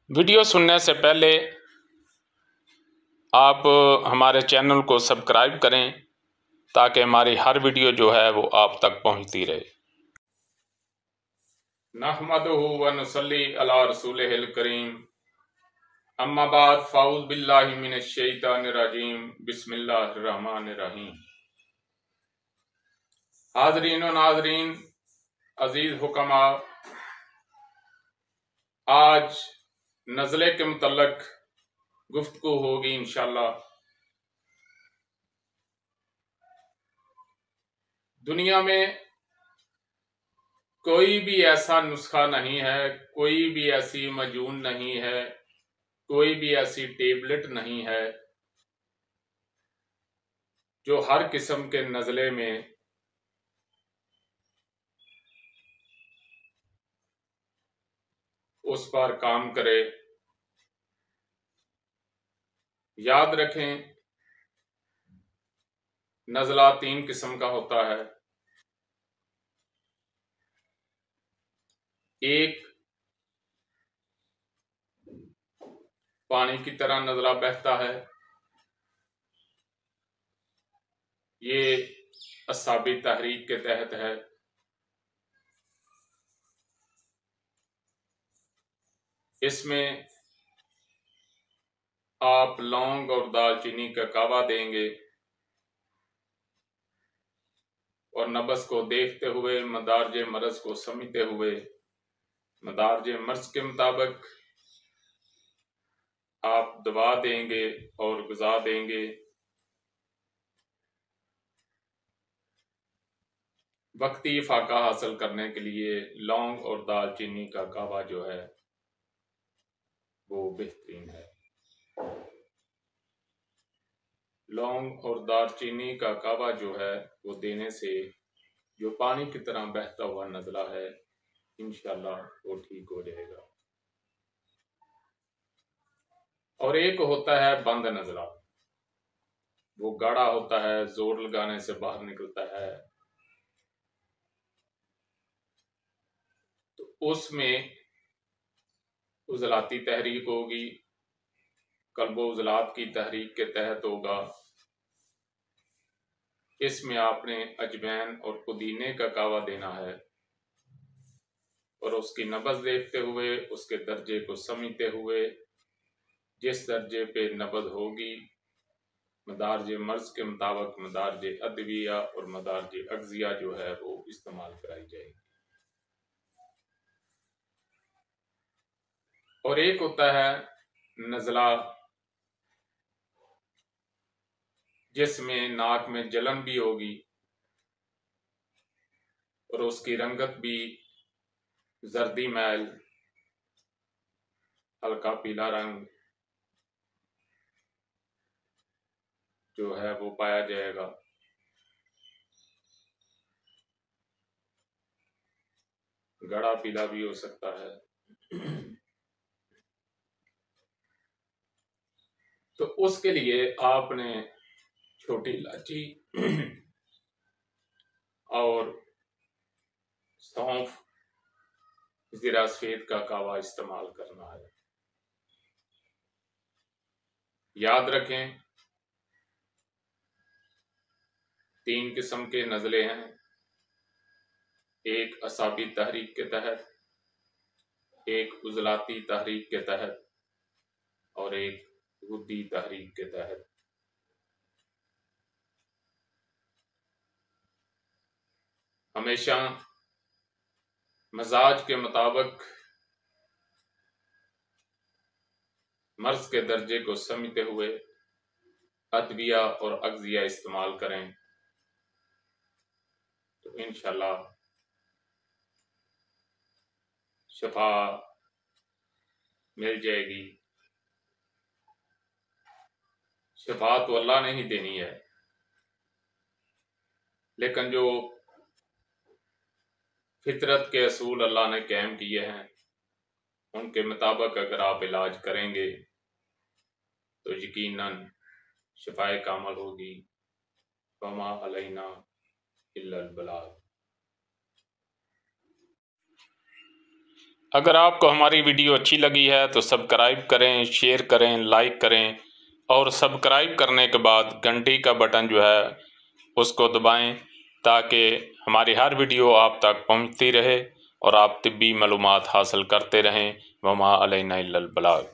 Video सुनने से पहले आप हमारे चैनल को सब्सक्राइब करें ताकि हमारी हर वीडियो जो है वो आप तक पहुंचती रहे। नहमदुहु व नुसल्ली अला रसूलिहिल करीम, अम्मा बाद, फ़ाऊज़ बिल्लाहि मिनश शैतानिर रजीम, बिस्मिल्लाहिर रहमानिर रहीम। हाज़रीन व नाज़रीन, अज़ीज़ हुक्मा, आज नज़ले के मुतल्लक गुफ्तगू होगी इंशाअल्लाह। दुनिया में कोई भी ऐसा नुस्खा नहीं है, कोई भी ऐसी मजून नहीं है, कोई भी ऐसी टेबलेट नहीं है जो हर किस्म के नज़ले में उस पर काम करे। याद रखें, नज़ला 3 किस्म का होता है। एक, पानी की तरह नज़ला बहता है, ये असाबी तहरीक के तहत है। इसमें आप लौंग और दालचीनी का कावा देंगे और नब्ज़ को देखते हुए, मदारज मर्ज़ को समझते हुए, मदारज मर्ज़ के मुताबिक आप दवा देंगे और ग़िज़ा देंगे। वक्ती फाका हासिल करने के लिए लौंग और दालचीनी का कावा जो है वो बेहतरीन है। लौंग और दालचीनी का कावा जो है वो देने से जो पानी की तरह बहता हुआ नज़ला है इंशाअल्लाह वो ठीक हो जाएगा। और एक होता है बंद नज़ला, वो गाढ़ा होता है, जोर लगाने से बाहर निकलता है। तो उसमें उज़लाती तहरीक होगी, कल्बो उज़लात की तहरीक के तहत होगा। इसमें आपने अजवैन और पुदीने का कावा देना है और उसकी नब्ज़ देखते हुए, उसके दर्जे को समझते हुए, जिस दर्जे पे नब्ज़ होगी मदारज मर्ज़ के मुताबिक मदारज अदविया और मदारज अग़ज़िया जो है वो इस्तेमाल कराई जाएगी। और एक होता है नज़ला जिसमें नाक में जलन भी होगी और उसकी रंगत भी जर्दी मैल, हल्का पीला रंग जो है वो पाया जाएगा। गाढ़ा पीला भी हो सकता है। तो उसके लिए आपने छोटी इलायची और सौंफ, जीरा सफेद का कावा इस्तेमाल करना है। याद रखें, 3 किस्म के नज़ले हैं, एक असाबी तहरीक के तहत, एक उज़लाती तहरीक के तहत और एक गुद्दी तहरीक के तहत। हमेशा मजाज के मुताबिक मर्ज़ के दर्जे को समझते हुए अदविया और अग़ज़िया इस्तेमाल करें तो इंशाअल्लाह शफा मिल जाएगी। शफा तो अल्लाह ने ही देनी है, लेकिन जो फितरत के असूल अल्लाह ने कायम किए हैं उनके मुताबिक अगर आप इलाज करेंगे तो यकीनन शफाए कामल होगी। वमा अलैना इल्लल बलाग। अगर आपको हमारी वीडियो अच्छी लगी है तो सब्सक्राइब करें, शेयर करें, लाइक करें और सब्सक्राइब करने के बाद घंटी का बटन जो है उसको दबाएं ताकि हमारी हर वीडियो आप तक पहुंचती रहे और आप तिब्बी मालूमात हासिल करते रहें। वमा अलैना इल्लल बलाग।